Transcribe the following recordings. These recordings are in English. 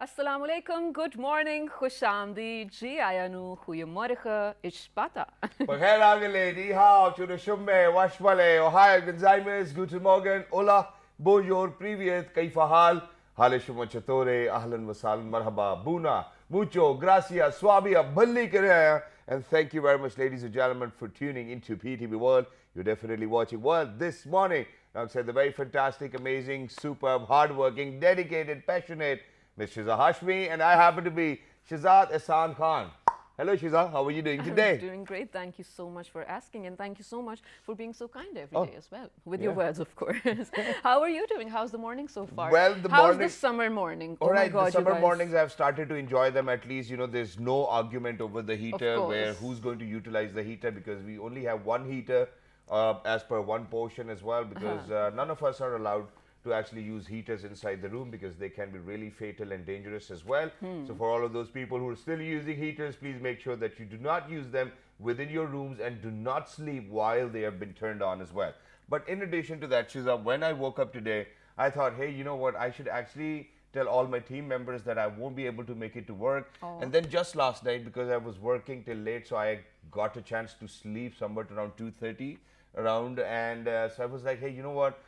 Assalamu alaikum, good morning, khushamdi, ji ayanu, goeiemorgen, ishbata. Pagkailangan lady, how to the shumme, washmale, ohio, Gonzaimes, guten morgen, hola, bonjour, privyet, kaifahal, hale shuma chatore, ahlan wasal, marhaba, buna, mucho, gracias, swabia, bhalli kare, and thank you very much, ladies and gentlemen, for tuning into PTV World. You're definitely watching World this morning. Alongside the very fantastic, amazing, superb, hardworking, dedicated, passionate Miss Shiza Hashmi, and I happen to be Shazad Ehsan Khan. Hello Shiza, how are you doing I'm today? doing great. Thank you so much for asking, and thank you so much for being so kind every Oh, day as well. With your yeah. words, of course. How are you doing? How's the morning so far? Well, the How's morning. the summer morning? All Oh my right, the God, you summer guys. mornings I've started to enjoy them at least. You know, there's no argument over the Of heater where course. who's going to utilize the heater because we only have one heater as per one portion as well because none of us are allowed to actually use heaters inside the room because they can be really fatal and dangerous as well. So for all of those people who are still using heaters, please make sure that you do not use them within your rooms and do not sleep while they have been turned on as well. But in addition to that, Shiza, when I woke up today, I thought, hey, you know what? I should actually tell all my team members that I won't be able to make it to work. Oh. And then just last night, because I was working till late, so I got a chance to sleep somewhat around 2:30 around. And so I was like, hey, you know what?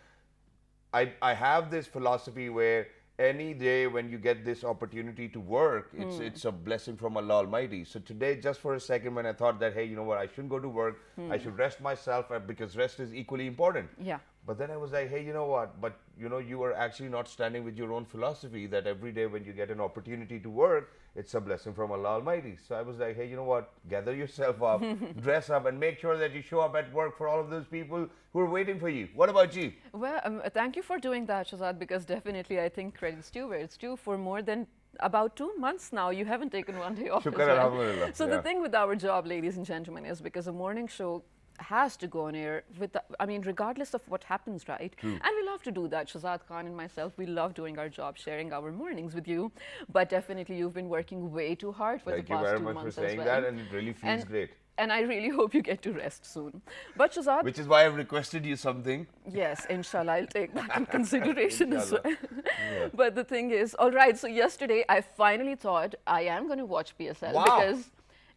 I have this philosophy where any day when you get this opportunity to work, it's a blessing from Allah Almighty. So today, just for a second, when I thought that, hey, you know what, I shouldn't go to work, I should rest myself because rest is equally important. Yeah. But then I was like, hey, you know what? But you know, you are actually not standing with your own philosophy that every day when you get an opportunity to work, it's a blessing from Allah Almighty. So I was like, hey, you know what? Gather yourself up, dress up, and make sure that you show up at work for all of those people who are waiting for you. What about you? Well, thank you for doing that, Shazad, because definitely I think credit's due where it's due. For more than about 2 months now, you haven't taken one day off as Shukran, well. alhamdulillah. So Yeah. the thing with our job, ladies and gentlemen, is because a morning show has to go on air with I mean regardless of what happens, right? And we love to do that. Shazad Khan and myself, we love doing our job, sharing our mornings with you. But definitely you've been working way too hard for Thank the you past very two much for months as saying well. that, and it really feels and, great. and I really hope you get to rest soon. But Shazad, Which is why I've requested you something. yes, inshallah, I'll take that in consideration as well. Inshallah. But the thing is, all right, so yesterday I finally thought I am going to watch PSL Wow. because,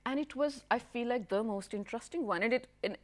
and it was, I feel like the most interesting one. And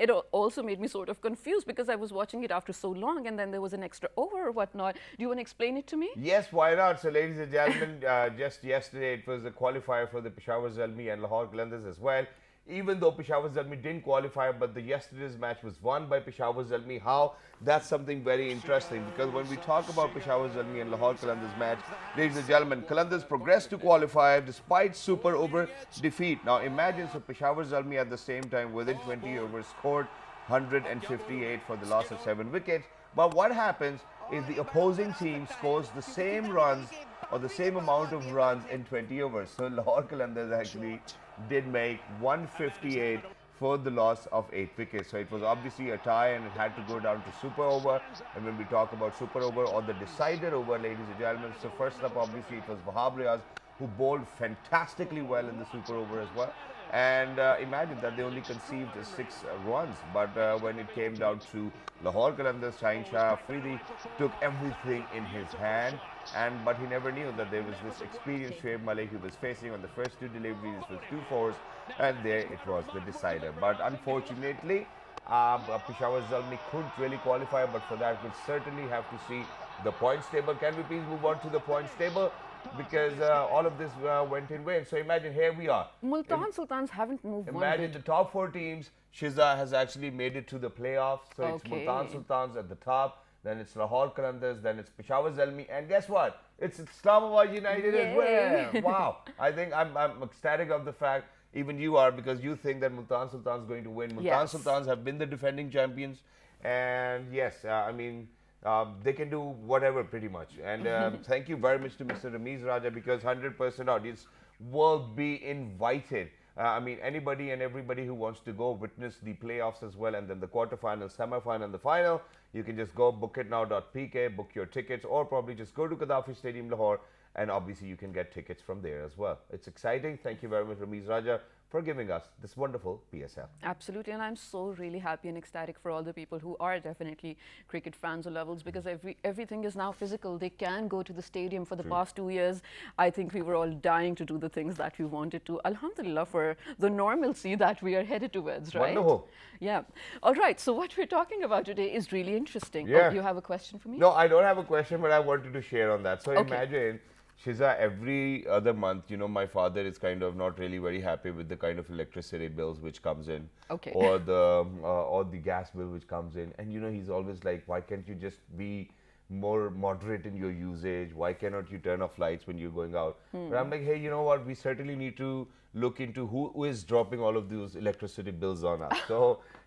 it also made me sort of confused because I was watching it after so long and then there was an extra over or whatnot. Do you want to explain it to me? Yes, why not? So, ladies and gentlemen, just yesterday it was the qualifier for the Peshawar Zalmi and Lahore Qalandars as well. Even though Peshawar Zalmi didn't qualify, but the yesterday's match was won by Peshawar Zalmi. How? That's something very interesting because when we talk about Peshawar Zalmi and Lahore Qalandars match, ladies and gentlemen, Qalandars progressed to qualify despite super over defeat. Now imagine, so Peshawar Zalmi at the same time within 20 overs scored 158 for the loss of 7 wickets. But what happens if the opposing team scores the same runs or the same amount of runs in 20 overs? So Lahore Qalandars actually did make 158 for the loss of 8 wickets. So it was obviously a tie and it had to go down to super over. And when we talk about super over or the decider over, ladies and gentlemen, so first up obviously it was Wahab Riaz who bowled fantastically well in the super over as well. And imagine that they only conceived 6 runs. But when it came down to Lahore Qalandars, Shaheen Shah Afridi took everything in his hand. But he never knew that there was this experienced Shoaib Malik who was facing on the first 2 deliveries with 2 fours. And there it was, the decider. But unfortunately, Peshawar Zalmi couldn't really qualify. But for that, we'll certainly have to see the points table. Can we please move on to the points table? Because all of this went in vain. So imagine, here we are. Multan Sultans haven't moved one Imagine bit. the top 4 teams. Shiza has actually made it to the playoffs. So it's Okay. Multan Sultans at the top. Then it's Lahore Qalandars. Then it's Peshawar Zalmi. And guess what? It's Islamabad United as Yay. well. Wow. I think I'm ecstatic of the fact, even you are, because you think that Multan Sultan is going to win. Multan Yes. Sultans have been the defending champions. And yes, I mean, they can do whatever pretty much. And thank you very much to Mr. Ramiz Raja because 100% audience will be invited. I mean, anybody and everybody who wants to go witness the playoffs as well, and then the quarterfinal, semi-final, and the final, you can just go bookitnow.pk, book your tickets, or probably just go to Gaddafi Stadium, Lahore, and obviously you can get tickets from there as well. It's exciting. Thank you very much, Ramiz Raja, for giving us this wonderful PSL. Absolutely, and I'm so really happy and ecstatic for all the people who are definitely cricket fans or levels, because everything is now physical. They can go to the stadium. For the past 2 years, I think we were all dying to do the things that we wanted to. Alhamdulillah for the normalcy that we are headed towards, right? Wonderful. Yeah. All right, so what we're talking about today is really interesting. Yeah. Oh, you have a question for me? No, I don't have a question, but I wanted to share on that. So Okay. imagine, Shiza, every other month, my father is kind of not really very happy with the kind of electricity bills which comes in, Okay. or the gas bill which comes in, and he's always like, why can't you just be more moderate in your usage? Why cannot you turn off lights when you're going out? But I'm like, hey, you know what? We certainly need to look into who is dropping all of those electricity bills on us. So,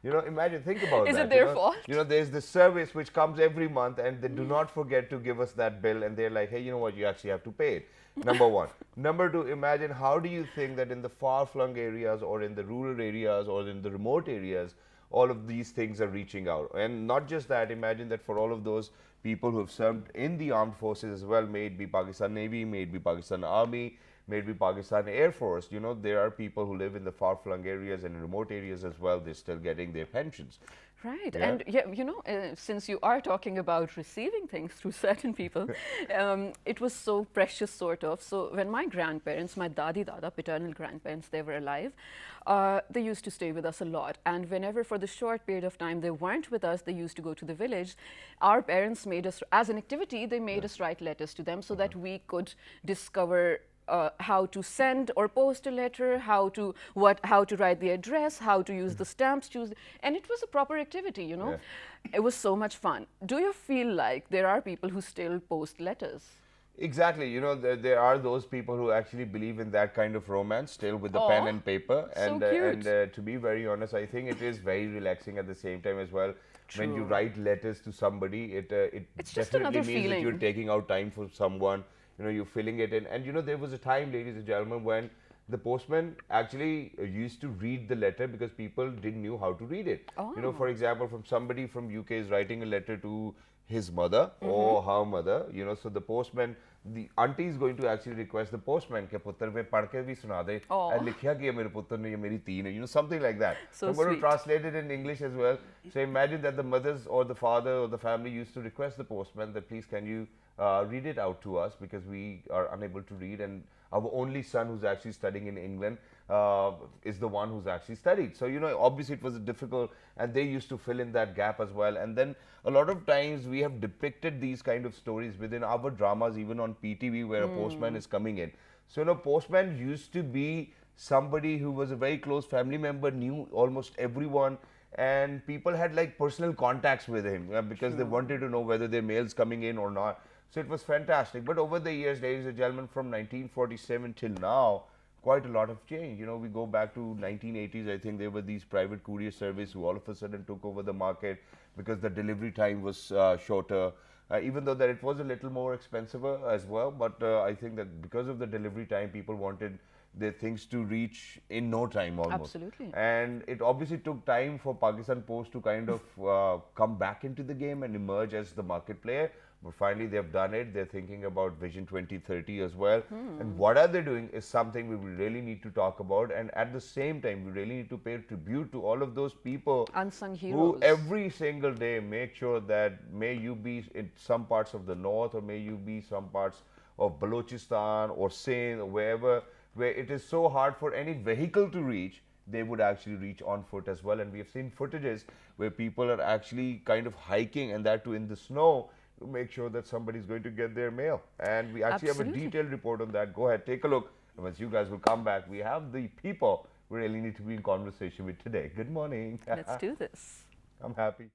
imagine, think about Is that. it their fault? There's this service which comes every month, and they do not forget to give us that bill, and they're like, hey, you know what? You actually have to pay it. Number one. Number two, imagine, how do you think that in the far-flung areas or in the rural areas or in the remote areas, all of these things are reaching out? And not just that, imagine that for all of those people who have served in the armed forces as well, may it be Pakistan Navy, may it be Pakistan Army, may it be Pakistan Air Force, there are people who live in the far-flung areas and remote areas as well. They're still getting their pensions. Right, Yeah. and since you are talking about receiving things through certain people, it was so precious, sort of. So when my grandparents, my dadi dada, paternal grandparents, they were alive, they used to stay with us a lot. And whenever, for the short period of time they weren't with us, they used to go to the village. Our parents made us, as an activity, they made us write letters to them so that we could discover how to send or post a letter, how to write the address, how to use the stamps, and it was a proper activity, Yeah. It was so much fun. Do you feel like there are people who still post letters? Exactly. There are those people who actually believe in that kind of romance still with the pen Aw, and paper. so And cute. to be very honest, I think it is very relaxing at the same time as well. When you True. write letters to somebody, it It's just definitely another means that you're feeling. taking out time for someone. You're filling it in. And there was a time, ladies and gentlemen, when the postman actually used to read the letter because people didn't know how to read it. Oh. For example, from somebody from UK is writing a letter to his mother or her mother, so the postman, the auntie is going to actually request the postman ke putter mein pad ke bhi suna de Oh. and likhya ki ye mere putter ne ye meri teen hai, something like that. So I'm going to sweet. translate it in English as well. So imagine that the mothers or the father or the family used to request the postman that please can you read it out to us because we are unable to read, and our only son who's actually studying in England is the one who's actually studied. So, obviously it was difficult, and they used to fill in that gap as well. And then a lot of times we have depicted these kind of stories within our dramas, even on PTV, where a postman is coming in. So, postman used to be somebody who was a very close family member, knew almost everyone, and people had like personal contacts with him because they wanted to know whether their mail's coming in or not. So it was fantastic. But over the years, ladies and gentlemen, from 1947 till now, quite a lot of change. We go back to 1980s. I think there were these private courier service who all of a sudden took over the market because the delivery time was shorter. Even though that it was a little more expensive as well, but I think that because of the delivery time, people wanted their things to reach in no time almost. Absolutely. And it obviously took time for Pakistan Post to kind of come back into the game and emerge as the market player. But finally, they've done it. They're thinking about Vision 2030 as well. And what are they doing is something we really need to talk about. And at the same time, we really need to pay tribute to all of those people Unsung who heroes. every single day make sure that may you be in some parts of the north or may you be some parts of Balochistan or Sindh or wherever, where it is so hard for any vehicle to reach, they would actually reach on foot as well. And we have seen footages where people are actually kind of hiking, and that too in the snow, to make sure that somebody's going to get their mail. And we actually have a Absolutely. detailed report on that. Go ahead, take a look. And once you guys will come back, we have the people we really need to be in conversation with today. Good morning. Let's do this. I'm happy.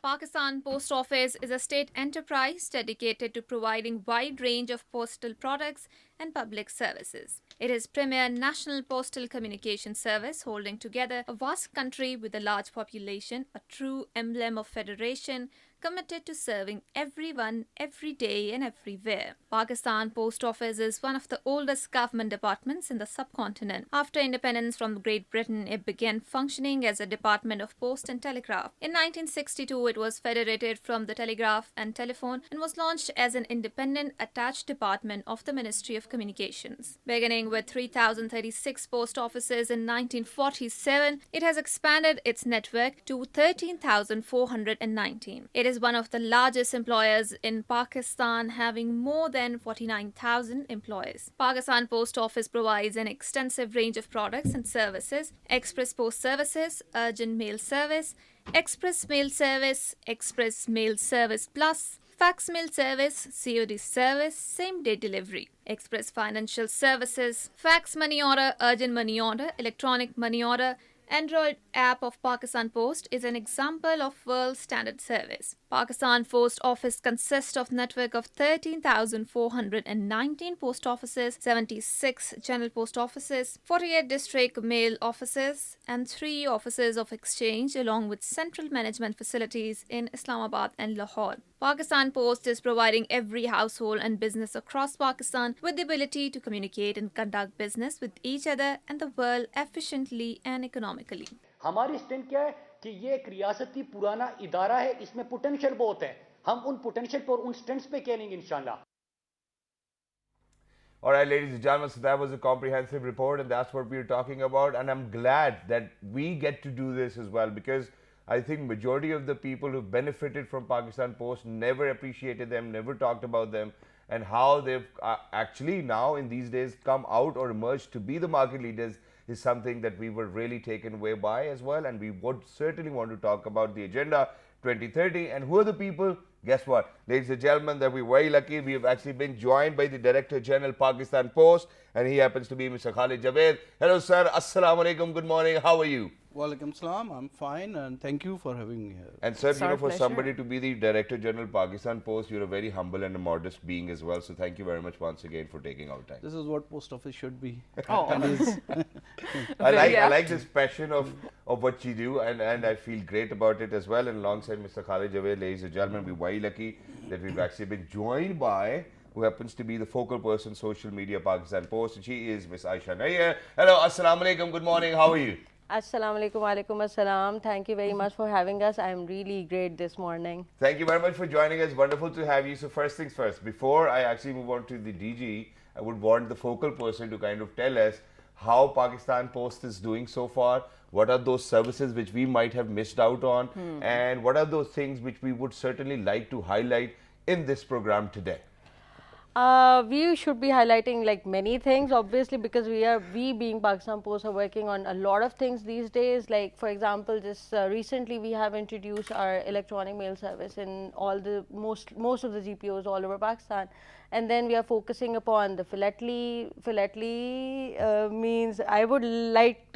Pakistan Post Office is a state enterprise dedicated to providing wide range of postal products and public services. It is premier national postal communication service holding together a vast country with a large population, a true emblem of federation, committed to serving everyone, every day and everywhere. Pakistan Post Office is one of the oldest government departments in the subcontinent. After independence from Great Britain, it began functioning as a department of post and telegraph. In 1962, it was federated from the telegraph and telephone and was launched as an independent attached department of the Ministry of Communications. Beginning with 3,036 post offices in 1947, it has expanded its network to 13,419. It is one of the largest employers in Pakistan, having more than 49,000 employees. Pakistan Post Office provides an extensive range of products and services: express post services, urgent mail service, express mail service, express mail service plus, fax mail service, COD service, same-day delivery, express financial services, fax money order, urgent money order, electronic money order. Android app of Pakistan Post is an example of world standard service. Pakistan Post Office consists of network of 13,419 post offices, 76 general post offices, 48 district mail offices, and 3 offices of exchange, along with central management facilities in Islamabad and Lahore. Pakistan Post is providing every household and business across Pakistan with the ability to communicate and conduct business with each other and the world efficiently and economically. हमारी strength क्या है कि ये एक रियासती पुराना इदारा है, इसमें पोटेंशियल बहुत है. हम उन पोटेंशियल पर उन स्ट्रेंथ्स पे खेलेंगे इंशाल्लाह. All right, ladies and gentlemen, so that was a comprehensive report, and that's what we were talking about. And I'm glad that we get to do this as well, because I think majority of the people who benefited from Pakistan Post never appreciated them, never talked about them, and how they've actually now in these days come out or emerged to be the market leaders is something that we were really taken away by as well. And we would certainly want to talk about the Agenda 2030 and who are the people. Guess what, ladies and gentlemen, that we're very lucky. We have actually been joined by the Director General Pakistan Post, and he happens to be Mr. Khalid Javed. Hello, sir. Assalamu alaikum. Good morning. How are you? Walaikum salam. I'm fine, and thank you for having me here. And sir, It's you know, our for pleasure. somebody to be the Director General Pakistan Post, you're a very humble and a modest being as well. So thank you very much once again for taking our time. This is what post office should be. Oh. And is. I like this passion of what you do, and I feel great about it as well. And alongside Mr. Khalid Javed, ladies and gentlemen, we're very lucky that we've actually been joined by who happens to be the focal person social media Pakistan Post, and she is Miss Aisha Nair. Hello, assalamu alaikum, good morning, how are you? Assalamu alaikum, walaikum assalam. Thank you very much for having us. I'm really great this morning. Thank you very much for joining us. Wonderful to have you. So first things first, before I actually move on to the DG, I would want the focal person to kind of tell us how Pakistan Post is doing so far. What are those services which we might have missed out on? And what are those things which we would certainly like to highlight in this program today? We should be highlighting like many things, obviously, because we being Pakistan Post are working on a lot of things these days. Like for example, just recently we have introduced our electronic mail service in all the most of the GPOs all over Pakistan, and then we are focusing upon the philately. Philately means I would like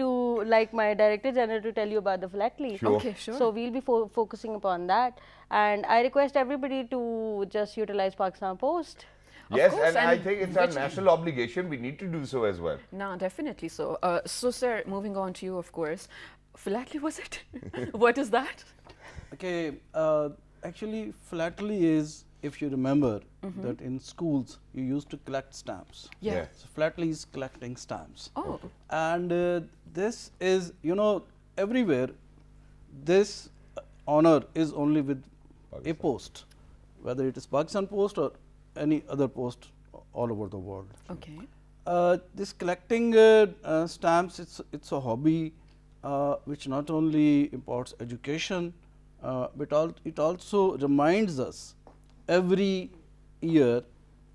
my Director General to tell you about the philately. Sure. Okay, sure. So we'll be focusing upon that, and I request everybody to just utilize Pakistan Post. Yes, course, and I and think it's our which- national obligation. We need to do so as well. No, definitely so. So, sir, moving on to you, of course. Philately, was it? What is that? Okay, actually, philately is, if you remember, that in schools you used to collect stamps. Yeah. So philately is collecting stamps. Oh, And this is, everywhere, this honor is only with a post, whether it is Pakistan Post or any other post all over the world. okay. This collecting stamps, it's a hobby which not only imparts education, but it also reminds us every year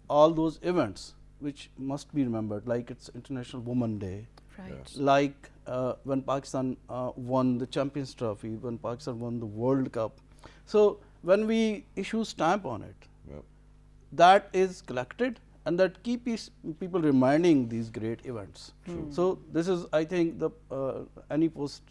all those events which must be remembered, like it's International Women Day, Right. like when Pakistan won the Champions Trophy, when Pakistan won the World Cup. So when we issue stamp on it, Yep. that is collected, and that keeps people reminding these great events. So this is, I think, the any post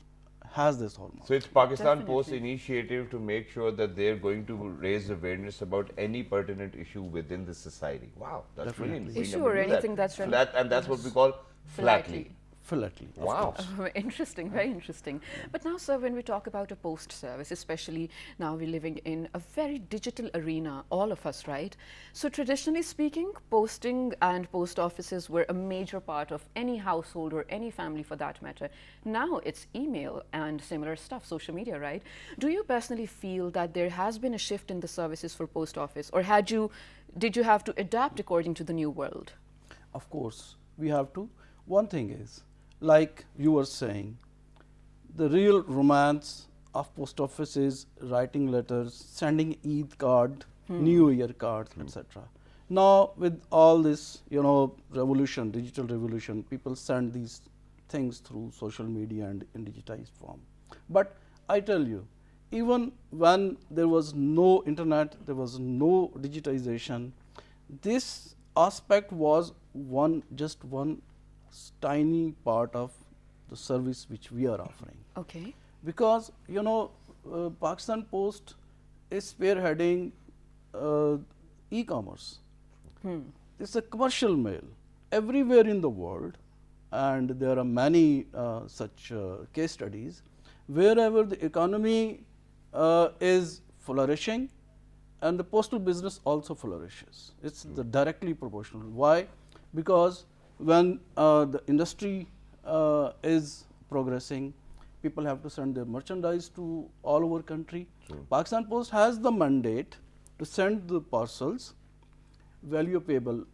has this hallmark. So it's Pakistan Post Definitely. initiative to make sure that they're going to raise awareness about any pertinent issue within the society. Wow, that's brilliant. We Definitely. never Issue or knew that. anything that's relevant. And that's what we call philately. flatly. of Wow. course. Interesting, very interesting. But now, sir, when we talk about a post service, especially now we're living in a very digital arena, all of us, right? So traditionally speaking, posting and post offices were a major part of any household or any family for that matter. Now it's email and similar stuff, social media, right? Do you personally feel that there has been a shift in the services for post office, or did you have to adapt according to the new world? Of course, we have to. One thing is, like you were saying, the real romance of post office is writing letters, sending Eid card, New Year cards, etc. Now, with all this, revolution, digital revolution, people send these things through social media and in digitized form. But I tell you, even when there was no internet, there was no digitization, this aspect was just one tiny part of the service which we are offering. Okay. Because Pakistan Post is spearheading e-commerce. It's a commercial mail everywhere in the world, and there are many such case studies wherever the economy is flourishing and the postal business also flourishes. It's directly proportional. Why? Because when the industry is progressing, people have to send their merchandise to all over country. Pakistan Post has the mandate to send the parcels value payable.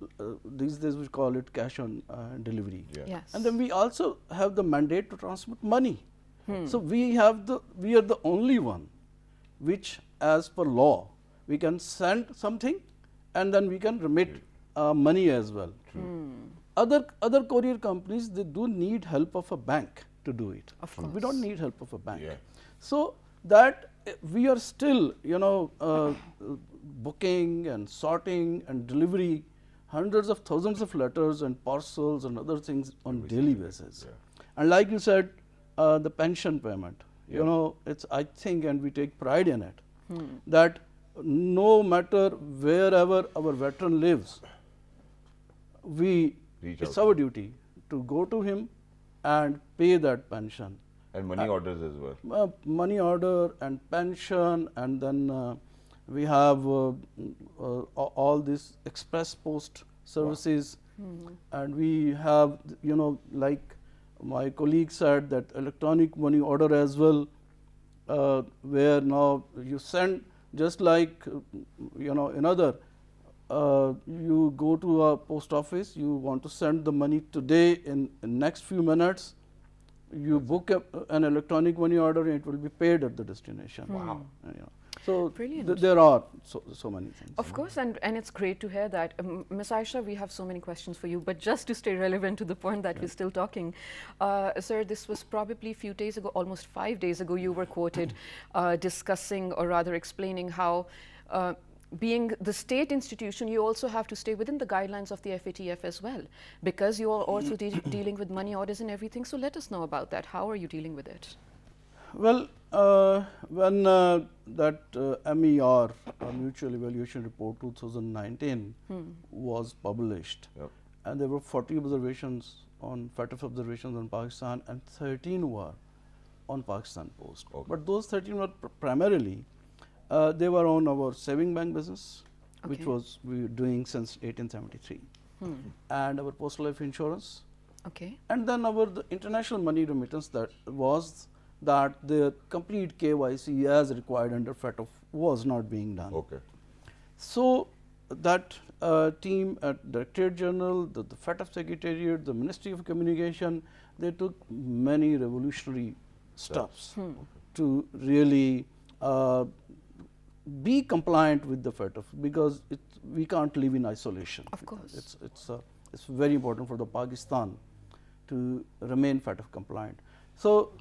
These days we call it cash on delivery. Yeah. Yes. And then we also have the mandate to transmit money. So we are the only one which, as per law, we can send something and then we can remit money as well. Other courier companies, they do need help of a bank to do it. Of course. We don't need help of a bank. Yeah. So that we are still, booking and sorting and delivery hundreds of thousands of letters and parcels and other things on daily basis. And like you said, the pension payment, it's, I think, and we take pride in it, that no matter wherever our veteran lives, it's our duty to go to him and pay that pension. And money orders as well. Money order and pension, and then we have all these express post services, and we have, like my colleague said, that electronic money order as well, where now you send just like, another, you go to a post office, you want to send the money today, in next few minutes, you book an electronic money order and it will be paid at the destination. Wow. So Brilliant. there are so many things. Of course, and it's great to hear that. Ms. Aisha, we have so many questions for you, but just to stay relevant to the point that we're still talking, sir, this was probably a few days ago, almost 5 days ago, you were quoted discussing, or rather explaining how being the state institution, you also have to stay within the guidelines of the FATF as well, because you are also dealing with money orders and everything. So let us know about that. How are you dealing with it? Well, when that MER, Mutual Evaluation Report 2019, was published, and there were 40 observations on FATF observations on Pakistan, and 13 were on Pakistan Post. But those 13 were primarily, they were on our saving bank business, which was we were doing since 1873, and our postal life insurance, and then the international money remittance, that was that the complete KYC as required under FATF was not being done. So that team at Directorate General, the FATF Secretariat, the Ministry of Communication, they took many revolutionary steps to really be compliant with the FATF, because we can't live in isolation. Of course. It's very important for the Pakistan to remain FATF compliant. So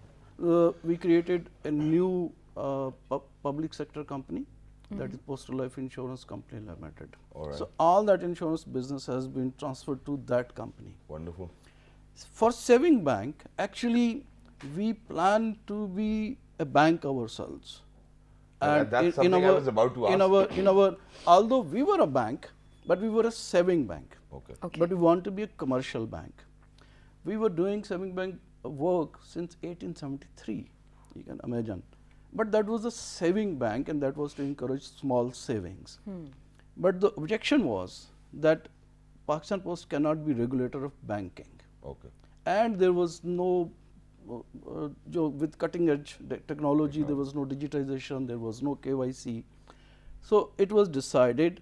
we created a new public sector company, that is Postal Life Insurance Company Limited. So all that insurance business has been transferred to that company. Wonderful. For saving bank, actually, we plan to be a bank ourselves. And that's something I was about to ask. Although we were a bank, but we were a saving bank. Okay. Okay. But we want to be a commercial bank. We were doing saving bank work since 1873, you can imagine. But that was a saving bank, and that was to encourage small savings. But the objection was that Pakistan Post cannot be regulator of banking. Okay. And there was no, with cutting edge technology, there was no digitization, there was no KYC. So it was decided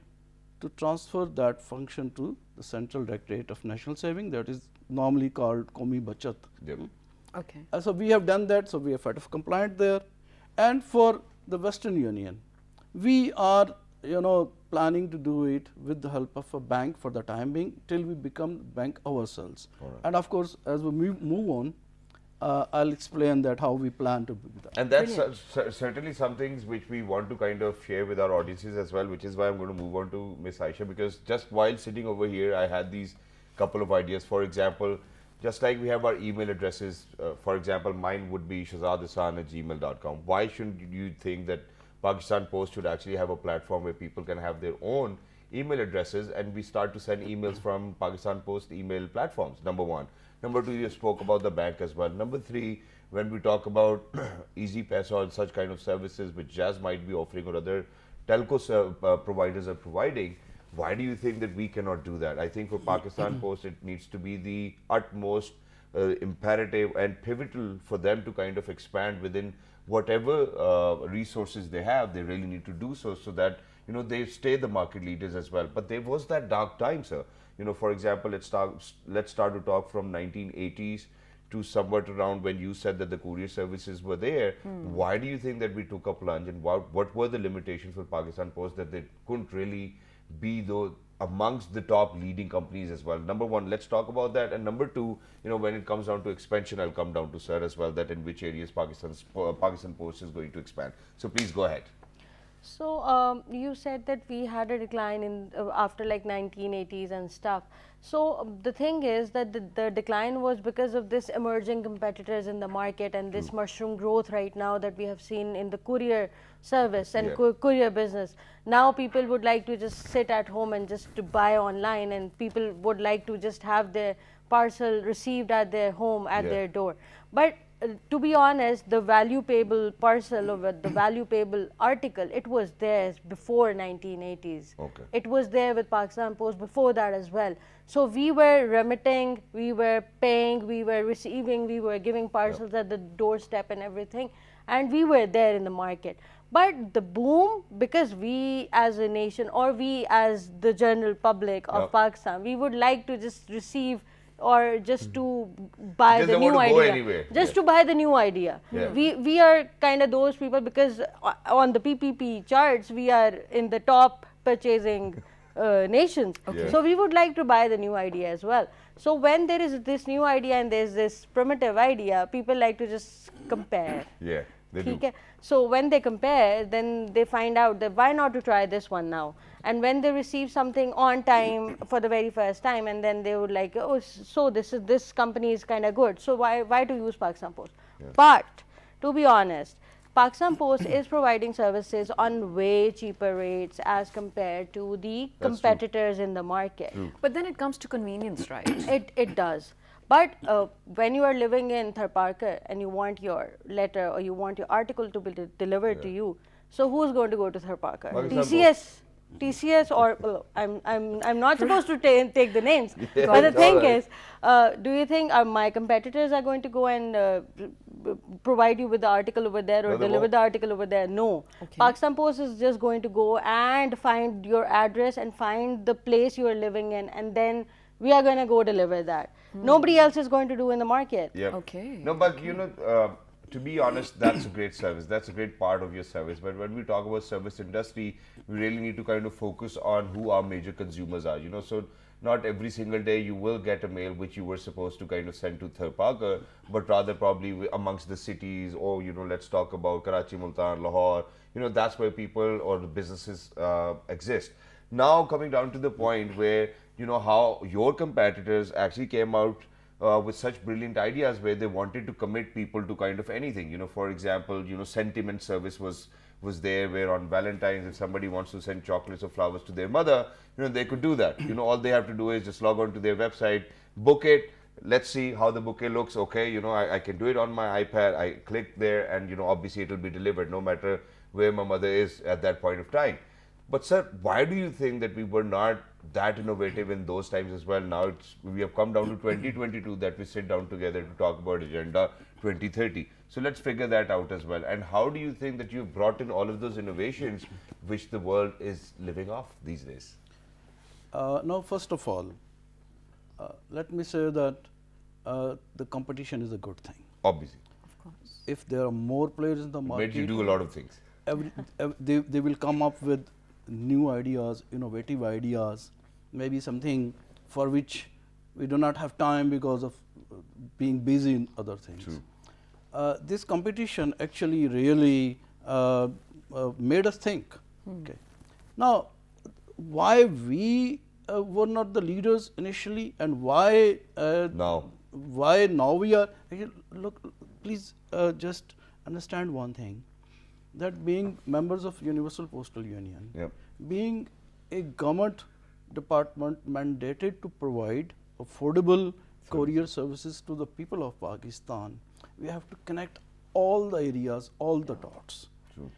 to transfer that function to the Central Directorate of National Saving, that is normally called Qaumi Bachat. Yep. Okay. So we have done that, so we are FATF compliant there. And for the Western Union, we are planning to do it with the help of a bank for the time being till we become bank ourselves. And of course, as we move on, I'll explain that how we plan to do that. And that's certainly some things which we want to kind of share with our audiences as well, which is why I'm going to move on to Miss Aisha, because just while sitting over here, I had these couple of ideas. For example, just like we have our email addresses, for example, mine would be shahzadhassan@gmail.com. Why shouldn't you think that Pakistan Post should actually have a platform where people can have their own email addresses and we start to send emails from Pakistan Post email platforms? Number one. Number two, you spoke about the bank as well. Number three, when we talk about Easy Paisa and such kind of services which Jazz might be offering or other telco providers are providing, why do you think that we cannot do that? I think for Pakistan Post, it needs to be the utmost imperative and pivotal for them to kind of expand within whatever resources they have. They really need to do so, so that they stay the market leaders as well. But there was that dark time, sir. For example, let's start to talk from 1980s to somewhat around when you said that the courier services were there. Why do you think that we took a plunge, and what were the limitations for Pakistan Post that they couldn't really be amongst the top leading companies as well? Number one, let's talk about that. And number two, when it comes down to expansion, I'll come down to sir as well, that in which areas Pakistan Post is going to expand. So please go ahead. So you said that we had a decline in after like 1980s and stuff. So the thing is that the decline was because of this emerging competitors in the market and this mushroom growth right now that we have seen in the courier service and courier business. Now people would like to just sit at home and just to buy online, and people would like to just have their parcel received at their home, at their door. But to be honest, the value payable parcel or the value payable article, it was there before 1980s. Okay. It was there with Pakistan Post before that as well. So we were remitting, we were paying, we were receiving, we were giving parcels at the doorstep and everything, and we were there in the market. But the boom, because we as a nation or we as the general public of Pakistan, we would like to just receive or just to buy the new idea, just to buy the new idea. We are kind of those people, because on the PPP charts we are in the top purchasing nations. So we would like to buy the new idea as well. So when there is this new idea and there's this primitive idea, people like to just compare. So when they compare, then they find out that why not to try this one now. And when they receive something on time for the very first time, and then they would like, oh, so this company is kind of good, so why to use Pakistan Post? But to be honest, Pakistan Post is providing services on way cheaper rates as compared to the competitors in the market. But then it comes to convenience, right? It does. But when you are living in Tharparkar and you want your letter or you want your article to be delivered to you, so who's going to go to Tharparkar? TCS, or well, I'm not supposed to take the names. But the thing is, do you think my competitors are going to go and provide you with the article over there or deliver the article over there? No. Pakistan Post is just going to go and find your address and find the place you are living in, and then we are going to go deliver that. Nobody else is going to do in the market. No, but to be honest, that's a great service. That's a great part of your service. But when we talk about service industry, we really need to kind of focus on who our major consumers are. So not every single day you will get a mail which you were supposed to kind of send to Tharparkar, but rather probably amongst the cities, or let's talk about Karachi, Multan, Lahore. That's where people or the businesses exist. Now coming down to the point where how your competitors actually came out with such brilliant ideas where they wanted to commit people to kind of anything. For example, sentiment service was there, where on Valentine's, if somebody wants to send chocolates or flowers to their mother, they could do that. All they have to do is just log on to their website, book it, let's see how the bouquet looks. Okay, you know, I can do it on my iPad. I click there, and you know, obviously it'll be delivered no matter where my mother is at that point of time. But sir, why do you think that we were not that innovative in those times as well? Now we have come down to 2022 that we sit down together to talk about Agenda 2030. So let's figure that out as well. And how do you think that you've brought in all of those innovations which the world is living off these days? Now, first of all, let me say that the competition is a good thing. Obviously, If there are more players in the made you market, do a lot of things. they will come up with new ideas, innovative ideas, maybe something for which we do not have time because of being busy in other things. True. This competition actually really made us think. Okay. Now, why we were not the leaders initially, and why Now. why now we are? Look, please just understand one thing, that being members of Universal Postal Union, Yep. being a government department mandated to provide affordable courier services to the people of Pakistan, we have to connect all the areas, all the dots. True.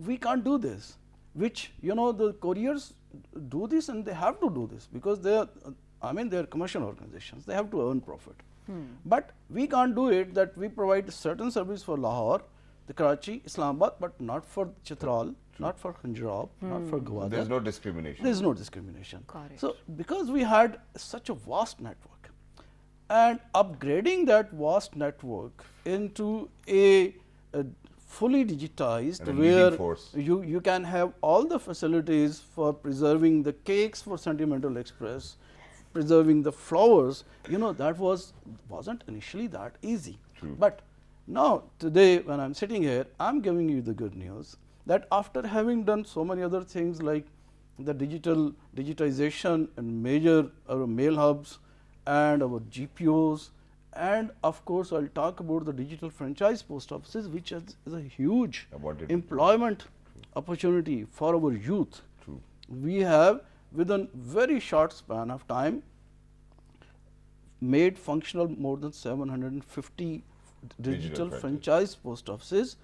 We can't do this, which, you know, the couriers do this, and they have to do this because they are, I mean, they are commercial organizations, they have to earn profit. But we can't do it that we provide certain service for Lahore, the Karachi, Islamabad, but not for Chitral, not for Punjab, not for Gwadar. There's no discrimination. There is no discrimination. Got it. So, because we had such a vast network, and upgrading that vast network into a fully digitized, And a leading where force. you can have all the facilities for preserving the cakes for Sentimental Express, preserving the flowers, you know, that wasn't initially that easy. True. But now, today, when I'm sitting here, I'm giving you the good news that after having done so many other things like the digitization and major our mail hubs and our GPOs, and of course, I'll talk about the digital franchise post offices, which is a huge I wanted to- employment opportunity for our youth. True. We have, within very short span of time, made functional more than 750 digital franchise post offices,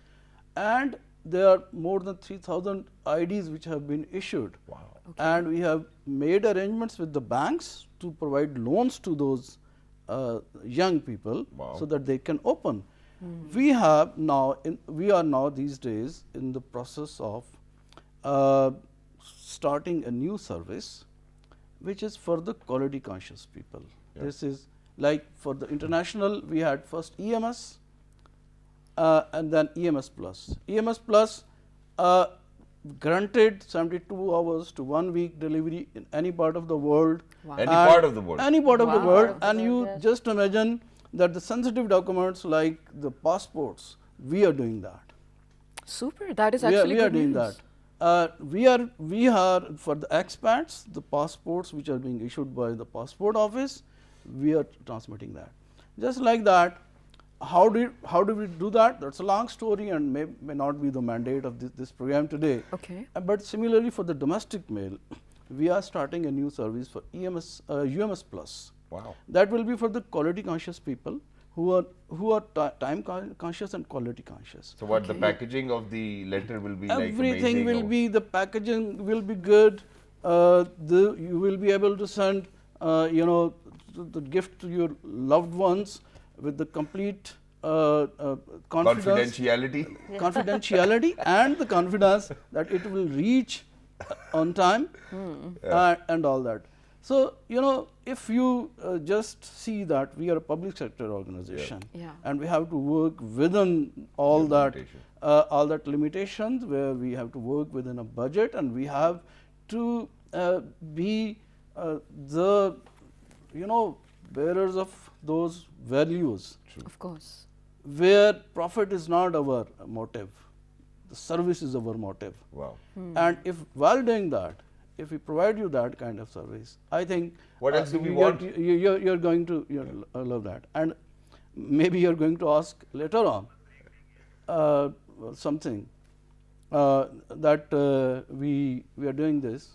and there are more than 3,000 IDs which have been issued. Wow. And we have made arrangements with the banks to provide loans to those young people, Wow. so that they can open. We have now, we are now these days in the process of starting a new service, which is for the quality conscious people. Yeah. This is like for the international, we had first EMS and then EMS Plus. EMS Plus granted 72 hours to 1 week delivery in any part of the world. Wow. Any And part of the world. Any part of the Wow. world. Part of the And world, you yes. just imagine that the sensitive documents like the passports, we are doing that. Super. That is We are, actually we are good doing news. that. We are for the expats, the passports which are being issued by the passport office, we are transmitting that. Just like that, how do we do that? That's a long story and may not be the mandate of this program today. Okay. But similarly for the domestic mail, we are starting a new service for UMS Plus. Wow. That will be for the quality conscious people who are time conscious and quality conscious. So what the packaging of the letter will be like? Everything amazing will or- be, the packaging will be good. You will be able to send, you know, the gift to your loved ones with the complete confidence, confidentiality. and the confidence that it will reach on time and all that. So, you know, if you just see that we are a public sector organization, Yeah. and we have to work within all Your that all that limitations, where we have to work within a budget, and we have to be the, you know, bearers of those values, Of course. where profit is not our motive, the service is our motive. Wow. And if while doing that, if we provide you that kind of service, I think What else do we you're- want? You're going to love that, and maybe you're going to ask later on something that we are doing this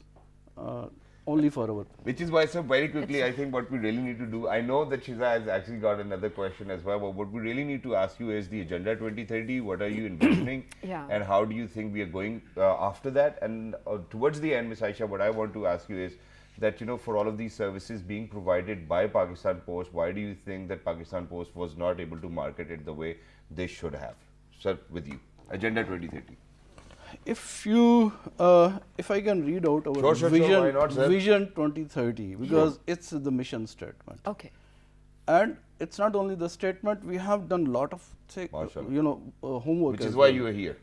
only for our. Which is why, sir, very quickly, I think what we really need to do, I know that Shiza has actually got another question as well, but what we really need to ask you is the Agenda 2030, what are you envisioning? Yeah. And how do you think we are going after that? And towards the end, Ms. Aisha, what I want to ask you is that, for all of these services being provided by Pakistan Post, why do you think that Pakistan Post was not able to market it the way they should have? Sir, with you. Agenda 2030. If I can read out our Sure, vision, why not, sir? vision 2030, because it's the mission statement. Okay. And it's not only the statement, we have done a lot of Mashallah. homework. Which as is why well. you are here.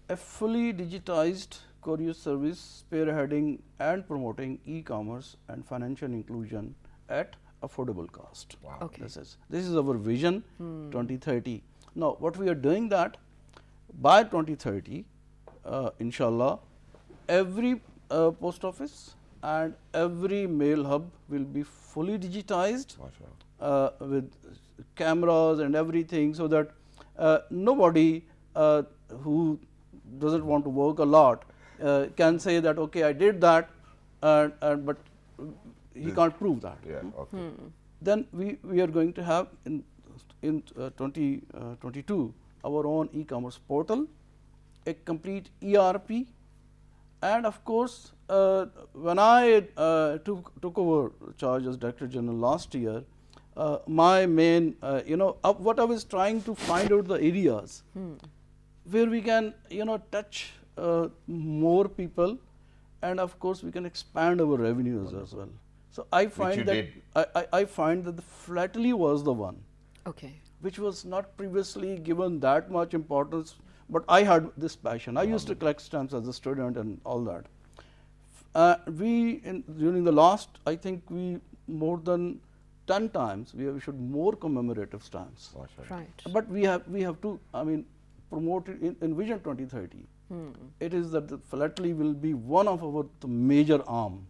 A fully digitized courier service spearheading and promoting e-commerce and financial inclusion at affordable cost. Wow. Okay. This is our vision 2030. Now, what we are doing that by 2030, inshallah, every post office and every mail hub will be fully digitized with cameras and everything, so that nobody who doesn't want to work a lot can say that, okay, I did that, but he can't prove that. Yeah, okay. Then we are going to have in 2022 our own e-commerce portal, a complete ERP, and of course, when I took over charge as Director General last year, my main, what I was trying to find out the areas where we can, touch more people, and of course, we can expand our revenues as well. So I find I find that the Flatly was the one, Okay. which was not previously given that much importance. But I had this passion. I used to collect stamps as a student and all that. During the last, I think we more than 10 times we have issued more commemorative stamps. Right. But we have to, promote it in Vision 2030. It is that the Flatly will be one of the major arm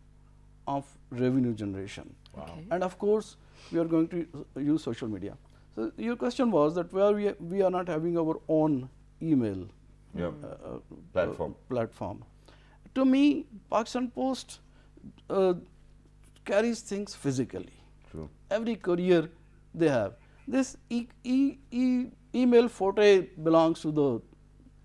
of revenue generation. Okay. And of course, we are going to use social media. So your question was that where we are not having our own email platform. To me, Pakistan Post carries things physically. True. Every courier they have. This email photo belongs to the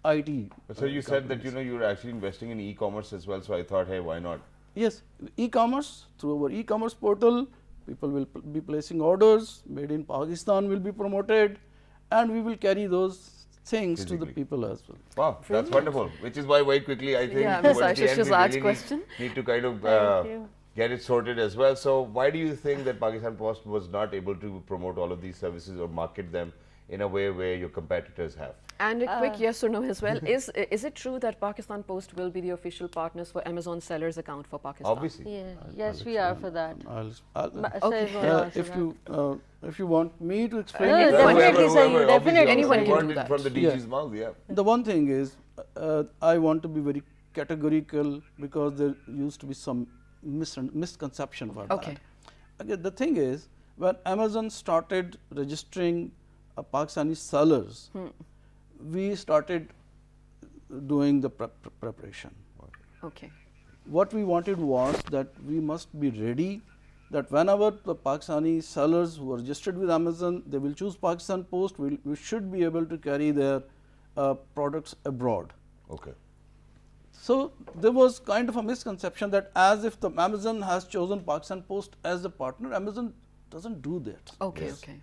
IT. So you said that you're actually investing in e-commerce as well. So I thought, hey, why not? Yes, e-commerce, through our e-commerce portal, people will be placing orders. Made in Pakistan will be promoted, and we will carry those things to the people as well. Wow, that's wonderful. Which is why very quickly I think Yeah, towards Ms. the end we Shazad's really question. need to kind of you. get it sorted as well. So why do you think that Pakistan Post was not able to promote all of these services or market them in a way where your competitors have? And a quick yes or no as well. Is it true that Pakistan Post will be the official partners for Amazon sellers account for Pakistan? Obviously. Yeah, yes, we are for that. If you want me to explain No, it, definitely, sir, you obviously, definitely Anyone can want do it that. from the DG's mouth, yeah. the one thing is, I want to be very categorical because there used to be some misconception for Okay. that. Okay, the thing is, when Amazon started registering Pakistani sellers, we started doing the preparation. Okay. What we wanted was that we must be ready that whenever the Pakistani sellers who are registered with Amazon, they will choose Pakistan Post, we should be able to carry their products abroad. Okay. So there was kind of a misconception that as if the Amazon has chosen Pakistan Post as a partner, Amazon doesn't do that. Okay. Yes. Okay.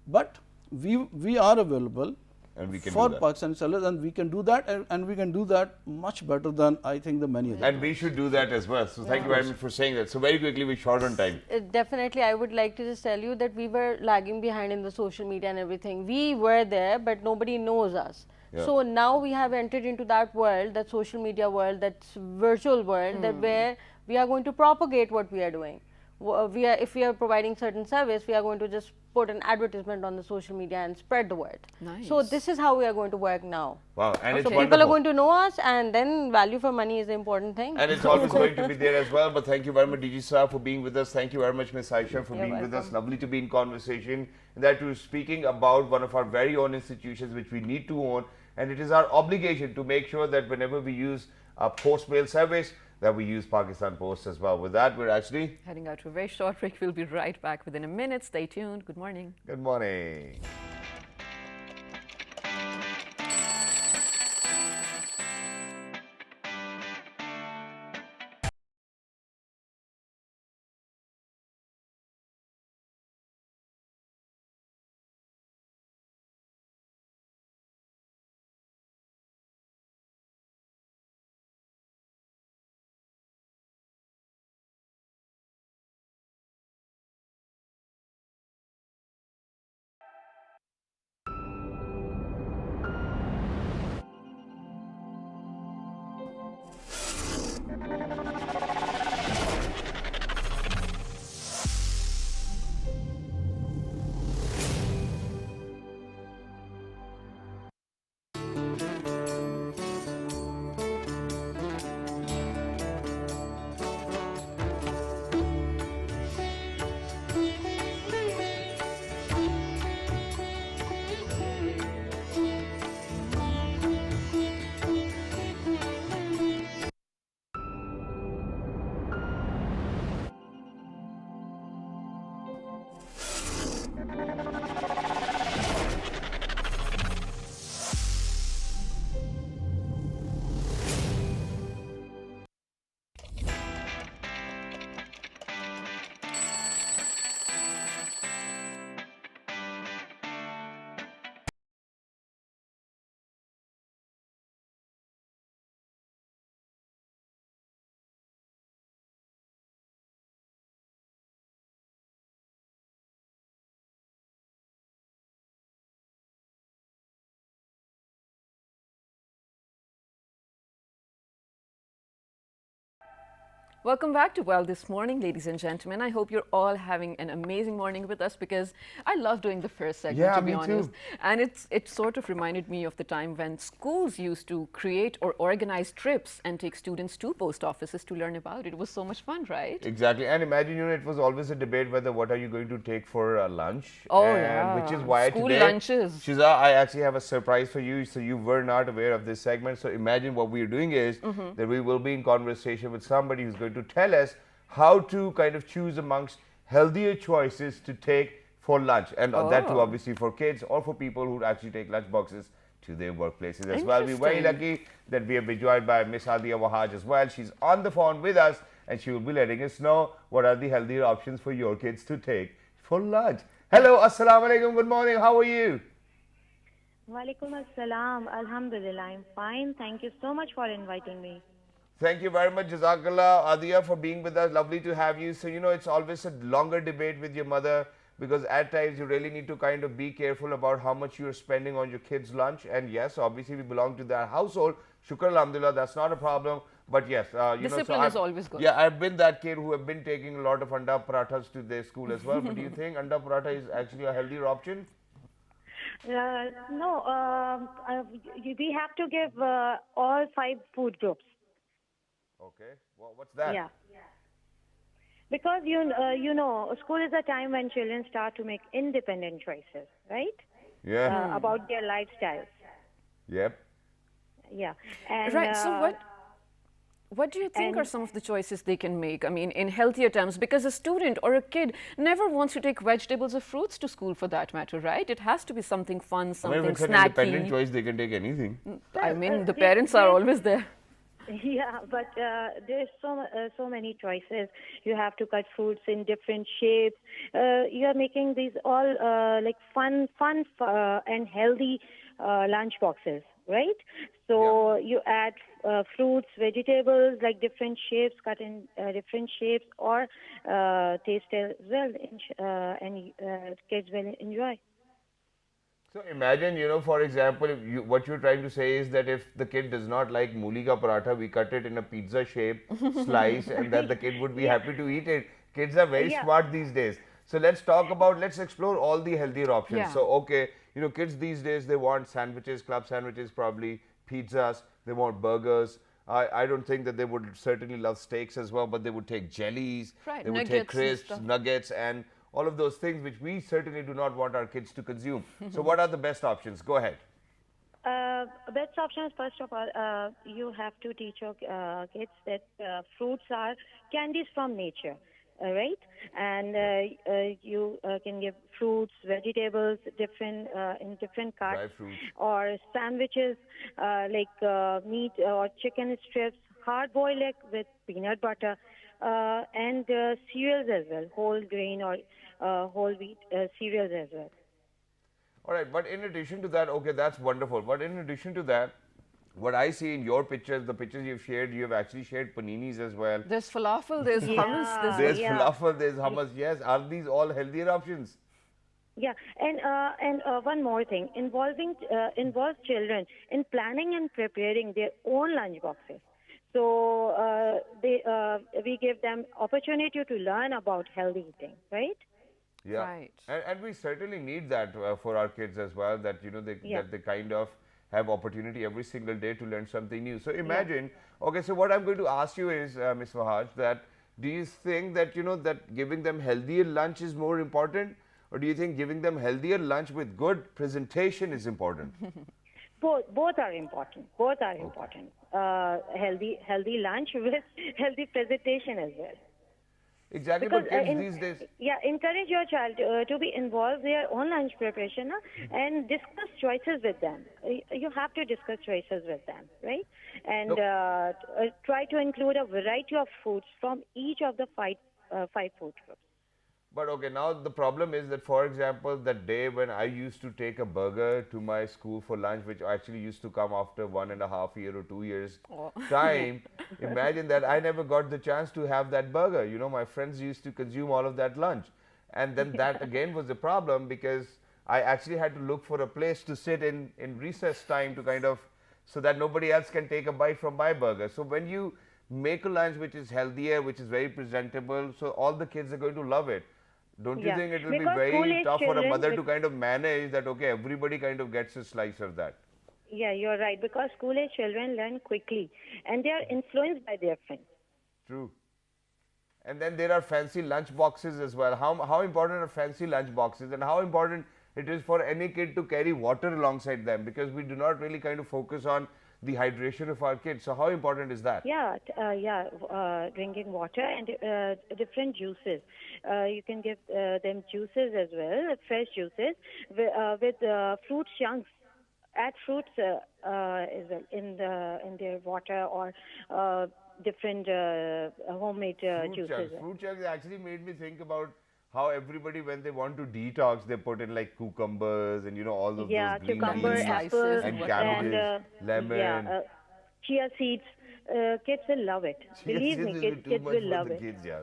But we are available And we can for do that. Pakistani sellers, and we can do that, and we can do that much better than I think the many others. And we should do that as well. So thank you very much for saying that. So very quickly, we're short on time. Definitely, I would like to just tell you that we were lagging behind in the social media and everything. We were there, but nobody knows us. Yeah. So now we have entered into that world, that social media world, that virtual world, that where we are going to propagate what we are doing. If we are providing certain service, we are going to just put an advertisement on the social media and spread the word. Nice. So this is how we are going to work now. Wow, and it's So wonderful. people are going to know us, and then value for money is the important thing. And it's always going to be there as well. But thank you very much, DG Sir, for being with us. Thank you very much, Ms. Aisha, for You're being with us. welcome. Lovely to be in conversation. And that too, speaking about one of our very own institutions which we need to own. And it is our obligation to make sure that whenever we use a post mail service, that we use Pakistan Post as well. With that, we're actually Heading out to a very short break. We'll be right back within a minute. Stay tuned. Good morning. good morning. Welcome back to Well This Morning, ladies and gentlemen. I hope you're all having an amazing morning with us because I love doing the first segment, Yeah, to be me too. honest. And it sort of reminded me of the time when schools used to create or organize trips and take students to post offices to learn about it. It was so much fun, right? Exactly, and imagine, it was always a debate whether what are you going to take for lunch. Oh, and yeah. which is why School today, lunches. Shiza, I actually have a surprise for you. So you were not aware of this segment. So imagine what we're doing is that we will be in conversation with somebody who's going to tell us how to kind of choose amongst healthier choices to take for lunch, and that too Oh. obviously for kids or for people who actually take lunch boxes to their workplaces as well. We're very Interesting. lucky that we have been joined by Miss Adia Wahaj as well. She's on the phone with us and she will be letting us know what are the healthier options for your kids to take for lunch. Hello, assalamu alaikum, good morning, how are you? Walaikum assalam. Alhamdulillah, I'm fine. Thank you so much for inviting me. Thank you very much, Jazakallah, Adia, for being with us. Lovely to have you. So, it's always a longer debate with your mother because at times you really need to kind of be careful about how much you're spending on your kids' lunch. And yes, obviously we belong to that household. Shukr, alhamdulillah, that's not a problem. But yes, Discipline is always good. Yeah, I've been that kid who have been taking a lot of anda parathas to their school as well. But do you think anda paratha is actually a healthier option? No, we have to give all 5 food groups. Okay, well, what's that? Yeah. Because school is a time when children start to make independent choices, right? Yeah. About their lifestyles. Yep. Yeah. And, Right. So what do you think are some of the choices they can make? I mean, in healthier terms, because a student or a kid never wants to take vegetables or fruits to school for that matter, right? It has to be something fun, I mean, something if it's an independent snacky. choice, they can take anything. I mean, the parents are always there. Yeah, but there's so many choices. You have to cut fruits in different shapes. You are making these all like fun and healthy lunch boxes, right? So you add fruits, vegetables, like different shapes, cut in different shapes, or taste as well, and kids will enjoy. So imagine, for example, what you're trying to say is that if the kid does not like mooli ka paratha, we cut it in a pizza shape, slice, and that the kid would be happy to eat it. Kids are very Yeah. smart these days. So let's explore all the healthier options. Yeah. So, okay, kids these days, they want sandwiches, club sandwiches probably, pizzas, they want burgers. I don't think that they would certainly love steaks as well, but they would take jellies, Right, they would take nuggets and crisps, stuff. nuggets, and all of those things which we certainly do not want our kids to consume. So what are the best options? Go ahead. Best option is, first of all, you have to teach your kids that fruits are candies from nature, right? And you can give fruits, vegetables, different in different cuts, Dry fruits. or sandwiches like meat or chicken strips, hard-boiled egg with peanut butter, and cereals as well, whole grain or whole wheat cereals as well. All right, but in addition to that, okay, that's wonderful. But in addition to that, what I see in your pictures, the pictures you've shared, you have actually shared paninis as well. There's falafel, there's hummus, There's yeah. falafel, there's hummus. Yes, are these all healthier options? Yeah, and one more thing, involve children in planning and preparing their own lunch boxes. So we give them opportunity to learn about healthy eating, right? Yeah, Right. and we certainly need that for our kids as well. That Yeah. that they kind of have opportunity every single day to learn something new. So imagine, okay, so what I'm going to ask you is, Ms. Wahaj, that do you think that that giving them healthier lunch is more important, or do you think giving them healthier lunch with good presentation is important? Both are important. Both are important. Healthy lunch with healthy presentation as well. Exactly, Because but kids these days. encourage your child to be involved their own lunch preparation and discuss choices with them. You have to discuss choices with them, right? And try to include a variety of foods from each of the five food groups. But okay, now the problem is that, for example, that day when I used to take a burger to my school for lunch, which actually used to come after 1.5 years or 2 years time, imagine that I never got the chance to have that burger. My friends used to consume all of that lunch. And then that again was the problem, because I actually had to look for a place to sit in recess time to kind of, so that nobody else can take a bite from my burger. So when you make a lunch which is healthier, which is very presentable, so all the kids are going to love it. Don't you Yeah, think it will be because very school-age tough for a children mother with- to kind of manage that, okay, everybody kind of gets a slice of that? Yeah, you're right. Because school-age children learn quickly, and they are influenced by their friends. True. And then there are fancy lunch boxes as well. How important are fancy lunch boxes, and how important it is for any kid to carry water alongside them, because we do not really kind of focus on the hydration of our kids. So how important is that? Drinking water and different juices. You can give them juices as well, fresh juices with fruit chunks. Add fruits as well in their water, or different homemade juices. Fruit chunks actually made me think about how everybody, when they want to detox, they put in like cucumbers and all of those green cucumber, leaves apples, and cabbages, lemon. Chia seeds. Kids will love it. Believe me, kids will love it. Kids, yeah.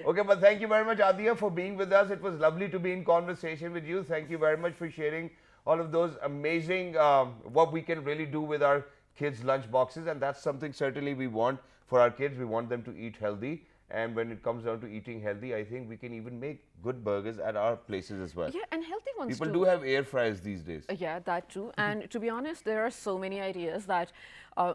Okay, but thank you very much, Adia, for being with us. It was lovely to be in conversation with you. Thank you very much for sharing all of those amazing, what we can really do with our kids' lunch boxes. And that's something certainly we want for our kids. We want them to eat healthy. And when it comes down to eating healthy, I think we can even make good burgers at our places as well. Yeah, and healthy ones People too. do have air fryers these days. Yeah, that too. And to be honest, there are so many ideas that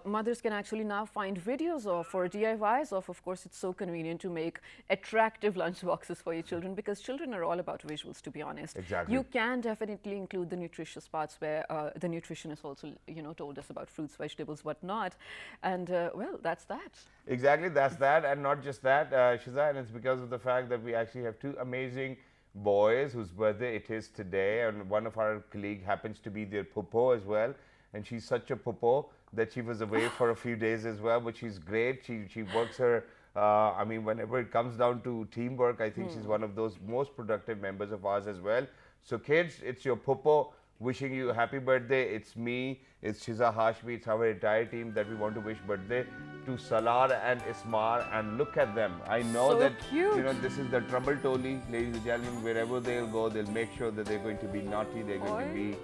mothers can actually now find videos of, or DIYs of. Of course, it's so convenient to make attractive lunch boxes for your children, because children are all about visuals, to be honest. Exactly. You can definitely include the nutritious parts where the nutritionist also, told us about fruits, vegetables, whatnot. And well, that's that. Exactly, that's that. And not just that, Shiza, and it's because of the fact that we actually have two amazing boys whose birthday it is today, and one of our colleague happens to be their popo as well, and she's such a popo that she was away for a few days as well, but she's great. She works her, I mean, whenever it comes down to teamwork, I think she's one of those most productive members of ours as well. So kids, it's your popo wishing you a happy birthday. It's me, it's Shiza Hashmi, it's our entire team that we want to wish birthday to Salar and Ismar, and look at them. I know So that cute. this is the trouble Toli, ladies and gentlemen. Wherever they'll go, they'll make sure that they're going to be naughty, they're going to be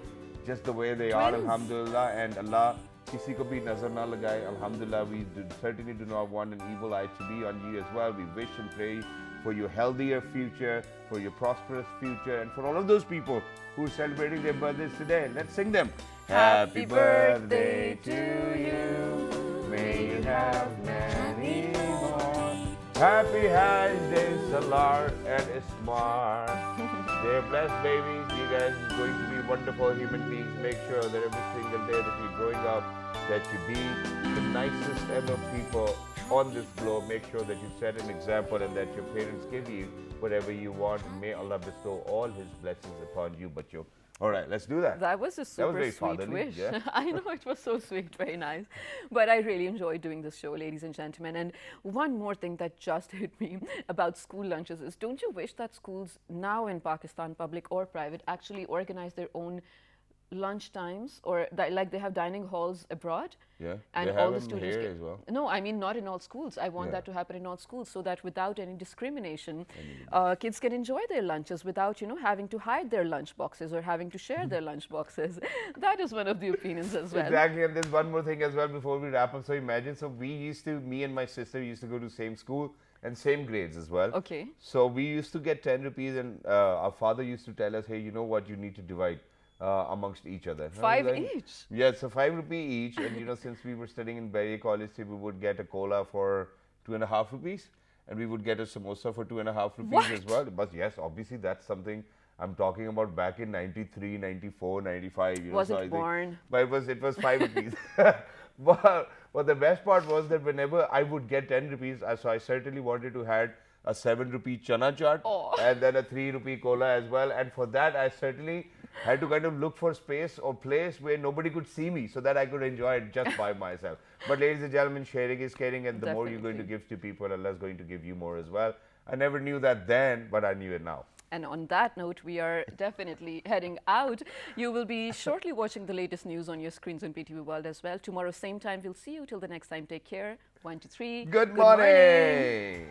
just the way they are, Twins. alhamdulillah, and Allah kisi ko bhi nazar na lagaye. Alhamdulillah, we certainly do not want an evil eye to be on you as well. We wish and pray for your healthier future, for your prosperous future, and for all of those people who are celebrating their birthdays today. Let's sing them. Happy birthday to you. May you have many more. Happy Hajj Day, Salar and Ismar. They're blessed babies. You guys are going to be wonderful human beings. Make sure that every single day that you're growing up, that you be the nicest ever people on this globe. Make sure that you set an example and that your parents give you whatever you want. And may Allah bestow all His blessings upon you. But you, all right, let's do that. That was a super very sweet fatherly, wish. yeah. I know, it was so sweet, very nice. But I really enjoyed doing this show, ladies and gentlemen. And one more thing that just hit me about school lunches is, don't you wish that schools now in Pakistan, public or private, actually organize their own lunch times, or like they have dining halls abroad? Yeah, and they all have the them students here get, as well. No, I mean not in all schools. I want Yeah. that to happen in all schools, so that without any discrimination, kids can enjoy their lunches without, having to hide their lunch boxes or having to share their lunch boxes. That is one of the opinions as well. Exactly, and there's one more thing as well before we wrap up. So imagine, so me and my sister used to go to same school and same grades as well. Okay. So we used to get 10 rupees, and our father used to tell us, hey, you know what, you need to divide amongst each other. And I was 5 each? Yeah, so 5 rupee each. And since we were studying in Berry College, we would get a cola for 2.5 rupees, and we would get a samosa for 2.5 rupees as well. But yes, obviously that's something I'm talking about back in 93, 94, 95. Wasn't born. But it was 5 rupees. But the best part was that whenever I would get 10 rupees, so I certainly wanted to have a 7 rupee chana chaat and then a 3 rupee cola as well. And for that, I certainly had to kind of look for space or place where nobody could see me so that I could enjoy it just by myself. But ladies and gentlemen, sharing is caring, and the more you're going to give to people, Allah is going to give you more as well. I never knew that then, but I knew it now. And on that note, we are definitely heading out. You will be shortly watching the latest news on your screens on PTV World as well. Tomorrow, same time, we'll see you. Till the next time, take care. 1, 2, 3. Good morning.